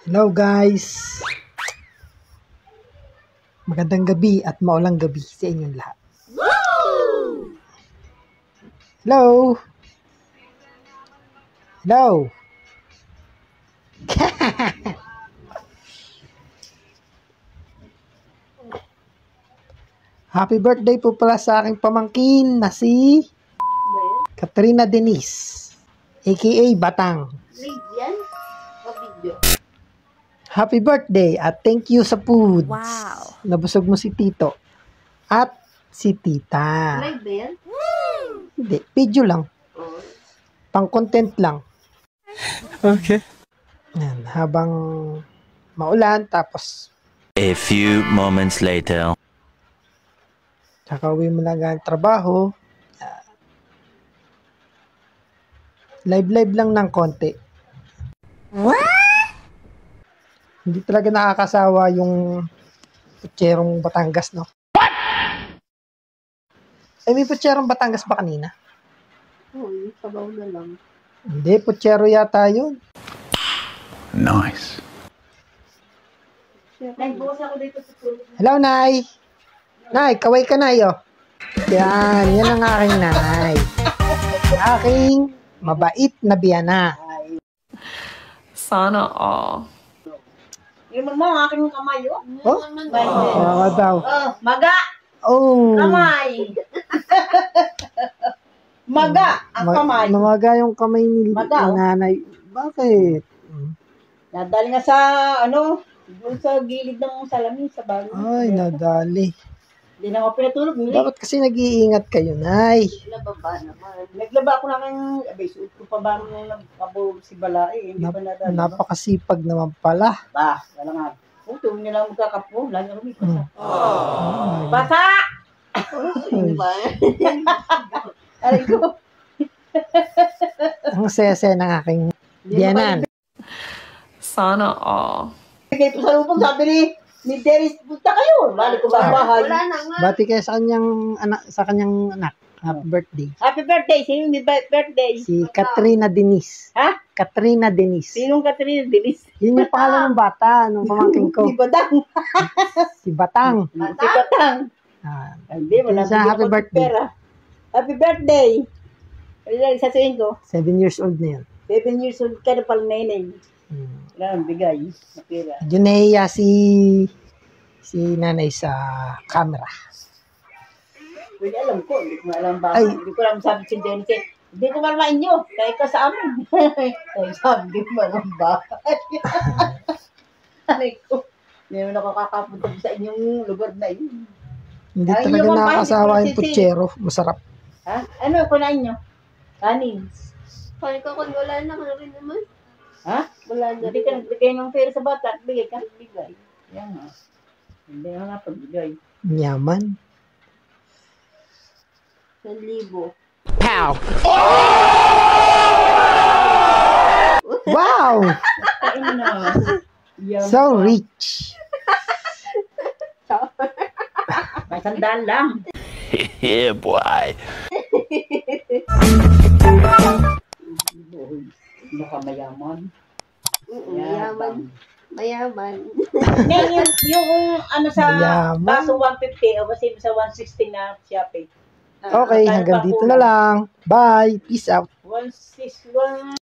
Hello guys! Magandang gabi at maulang gabi sa inyong lahat. Hello! Hello! Happy birthday po pala sa aking pamangkin na si Katrina Denise, aka Batang. Happy birthday at thank you sa food. Wow. Nabusog mo si Tito at si Tita. Live ba yan? Hindi, video lang. Pang content lang. Okay. Yan, habang maulan tapos A few moments later. kakauwi mo lang ang trabaho. Live lang ng konti. What? Hindi talaga nakakasawa yung putserong Batangas, no? What? Ay, may putserong Batangas ba kanina? Oo, sabaw na lang. Hindi, putsero yata yun. Nice. Nagbukas ako dito sa tulog. Hello, Nay! Nay, kaway ka, Nay, oh. Yan ang aking Nay. Aking mabait na biyana. Sana all. Yung mo, ang aking kamay, oh. Oh? Salamat daw. Oh, maga! Oh! Kamay! Maga! Ang kamay. Mamaga yung kamay ni Maga, oh. nanay. Bakit? Nadali nga sa, doon sa gilid ng salamin, sa bago. Ay, nadali. Hindi na ako pinatulog. Dapat kasi nag-iingat kayo, Nay. Nagbaba naman. Naglaba ako namin, abay, suot ko pa ba nung nagpabulog si Balai. Hindi pa nadali. Napakasipag naman pala. Ba, wala nga. Puto, hindi lang magkakapo. Lagi kami Mm. pasa. Basa! Ay, Aray ko. ang sese ng aking biyanan. Sana all. Kaya ito sa lupong sabi ni Dennis, punta kayo. Balik ko ba ang bahay? Wala na nga. Bati kayo sa kanyang anak. Happy birthday. Happy birthday. Sino may birthday? Si Katrina Denise. Ha? Katrina Denise. Sinong Katrina Dennis? Yun yung pangalan ng bata, nung pamangkin ko. Si Badang. Si Batang. Si Batang. Ah, Hindi, wala Sa happy bigyan ako ng birthday. pera. Happy birthday. Ano lang sasabihin ko? 7 years old na yun. 7 years old ka na pala neneng. Hmm. Wala nang bigay. Na pera. Yun nahiya si nanay sa camera. Hindi alam ko. Hindi ko alam ba. Ay. Hindi ko alam sabi si Dennis. Hindi ko malamain nyo. Kaya ka sa amin. Kaya sabi, hindi ko malam ba. Aray ko. Hindi mo nakakapunta sa inyong lugar na yun. Hindi Ay, talaga yung mga nakakasawa pansit, yung putsero. Masarap. Ha? Ano, kunain nyo? Kanin. Kaya ka kung wala na ka rin naman. Ha? Wala na Hindi ka nagbigay ng pera sa bata. Bigay ka. Bigay. Yan nga. Hindi nga nga pagbigay. Yaman. 1,000. Wow! Kain mo na. Yan. So rich. May sandal lang. Yeah, boy. Baka mayaman. Mayaman. Mayaman. yung ano sa Mayaman. baso 150 o kasi sa 160 na Shopee. Okay, hanggang dito na lang. Bye. Peace out. 161